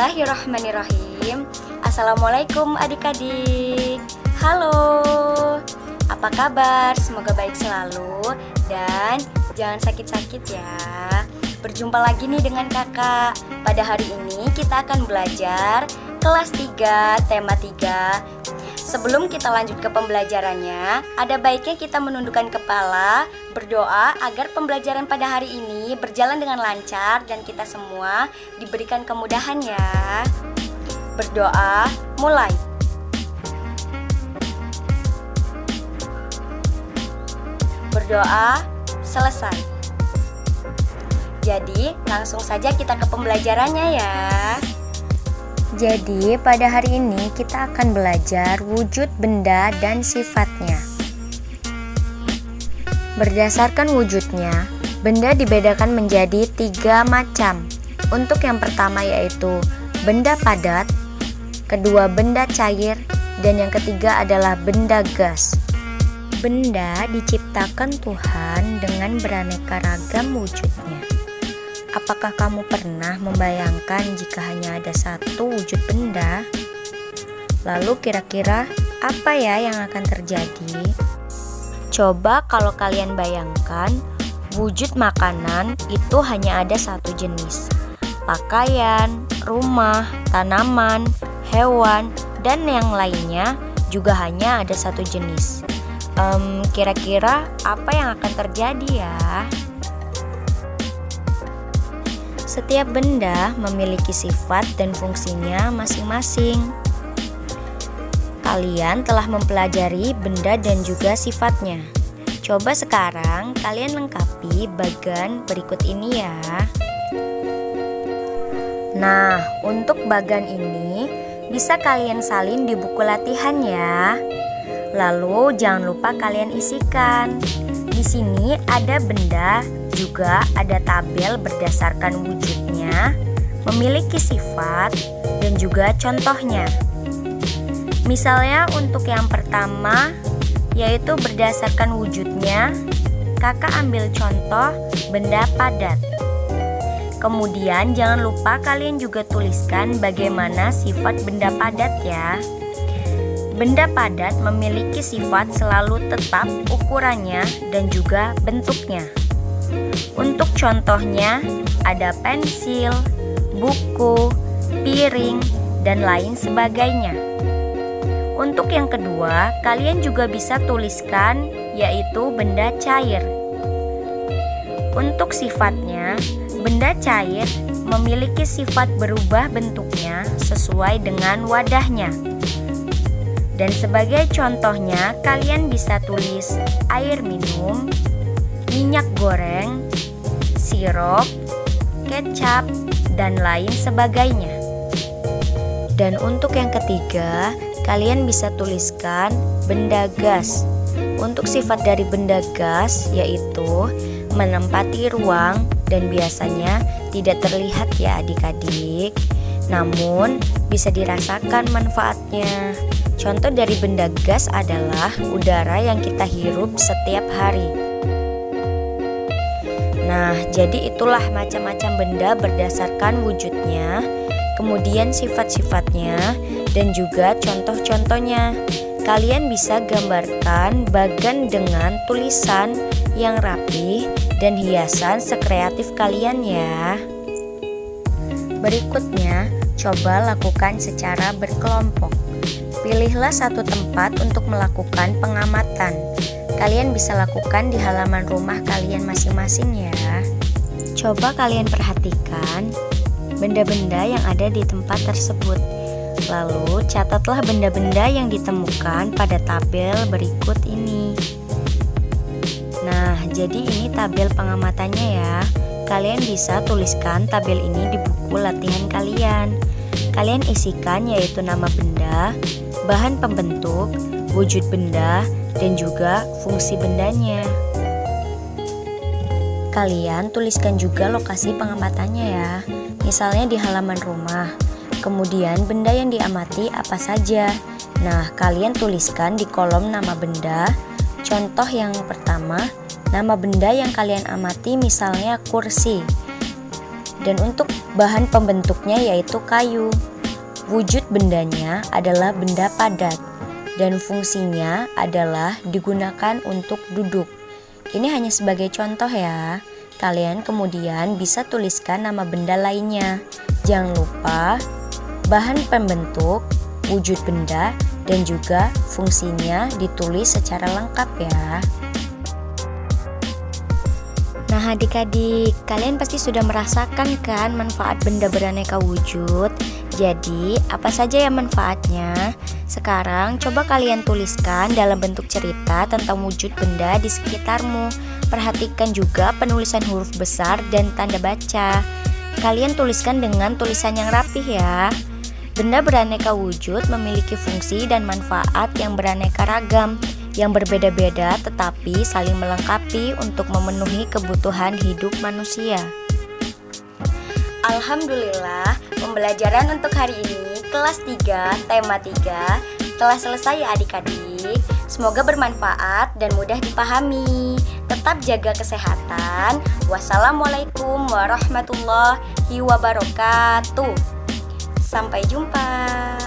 Bismillahirrahmanirrahim. Assalamualaikum adik-adik. Halo, apa kabar? Semoga baik selalu dan jangan sakit-sakit ya. Berjumpa lagi nih dengan kakak. Pada hari ini kita akan belajar kelas 3, tema 3. Sebelum kita lanjut ke pembelajarannya, ada baiknya kita menundukkan kepala, berdoa agar pembelajaran pada hari ini berjalan dengan lancar dan kita semua diberikan kemudahan ya. Berdoa, mulai. Berdoa, selesai. Jadi, langsung saja kita ke pembelajarannya ya. Jadi, pada hari ini kita akan belajar wujud benda dan sifatnya. Berdasarkan wujudnya, benda dibedakan menjadi 3 macam. Untuk yang pertama yaitu benda padat, kedua benda cair, dan yang ketiga adalah benda gas. Benda diciptakan Tuhan dengan beraneka ragam wujudnya. Apakah kamu pernah membayangkan jika hanya ada satu wujud benda? Lalu kira-kira apa ya yang akan terjadi? Coba kalau kalian bayangkan wujud makanan itu hanya ada satu jenis. Pakaian, rumah, tanaman, hewan, dan yang lainnya juga hanya ada satu jenis. Kira-kira apa yang akan terjadi ya? Setiap benda memiliki sifat dan fungsinya masing-masing. Kalian telah mempelajari benda dan juga sifatnya. Coba sekarang kalian lengkapi bagan berikut ini ya. Nah, untuk bagan ini bisa kalian salin di buku latihan ya. Lalu jangan lupa kalian isikan. Di sini ada benda, juga ada tabel berdasarkan wujudnya, memiliki sifat, dan juga contohnya. Misalnya untuk yang pertama, yaitu berdasarkan wujudnya, kakak ambil contoh benda padat. Kemudian jangan lupa kalian juga tuliskan bagaimana sifat benda padat ya. Benda padat memiliki sifat selalu tetap ukurannya dan juga bentuknya. Untuk contohnya ada pensil, buku, piring, dan lain sebagainya. Untuk yang kedua, kalian juga bisa tuliskan yaitu benda cair. Untuk sifatnya, benda cair memiliki sifat berubah bentuknya sesuai dengan wadahnya. Dan sebagai contohnya, kalian bisa tulis air minum, minyak goreng, sirup, kecap, dan lain sebagainya. Dan untuk yang ketiga, kalian bisa tuliskan benda gas. Untuk sifat dari benda gas yaitu menempati ruang dan biasanya tidak terlihat ya adik-adik. Namun bisa dirasakan manfaatnya. Contoh dari benda gas adalah udara yang kita hirup setiap hari. Nah, jadi itulah macam-macam benda berdasarkan wujudnya, kemudian sifat-sifatnya, dan juga contoh-contohnya. Kalian bisa gambarkan bagan dengan tulisan yang rapi dan hiasan sekreatif kalian ya. Berikutnya, coba lakukan secara berkelompok. Pilihlah satu tempat untuk melakukan pengamatan. Kalian bisa lakukan di halaman rumah kalian masing-masing ya. Coba kalian perhatikan benda-benda yang ada di tempat tersebut. Lalu catatlah benda-benda yang ditemukan pada tabel berikut ini. Nah, jadi ini tabel pengamatannya ya. Kalian bisa tuliskan tabel ini di buku latihan kalian. Kalian isikan yaitu nama benda, bahan pembentuk, wujud benda, dan juga fungsi bendanya. Kalian tuliskan juga lokasi pengamatannya ya. Misalnya di halaman rumah. Kemudian benda yang diamati apa saja. Nah, kalian tuliskan di kolom nama benda. Contoh yang pertama, nama benda yang kalian amati misalnya kursi. dan untuk bahan pembentuknya yaitu kayu. Wujud bendanya adalah benda padat dan fungsinya adalah digunakan untuk duduk. Ini hanya sebagai contoh ya. Kalian kemudian bisa tuliskan nama benda lainnya. Jangan lupa bahan pembentuk, wujud benda, dan juga fungsinya ditulis secara lengkap ya. Nah adik-adik, kalian pasti sudah merasakan kan manfaat benda beraneka wujud. Jadi apa saja ya manfaatnya? Sekarang coba kalian tuliskan dalam bentuk cerita tentang wujud benda di sekitarmu. Perhatikan juga penulisan huruf besar dan tanda baca. Kalian tuliskan dengan tulisan yang rapih ya. Benda beraneka wujud memiliki fungsi dan manfaat yang beraneka ragam, yang berbeda-beda tetapi saling melengkapi untuk memenuhi kebutuhan hidup manusia. Alhamdulillah, pembelajaran untuk hari ini kelas 3, tema 3 telah selesai ya adik-adik. Semoga bermanfaat dan mudah dipahami. Tetap jaga kesehatan. Wassalamualaikum warahmatullahi wabarakatuh. Sampai jumpa.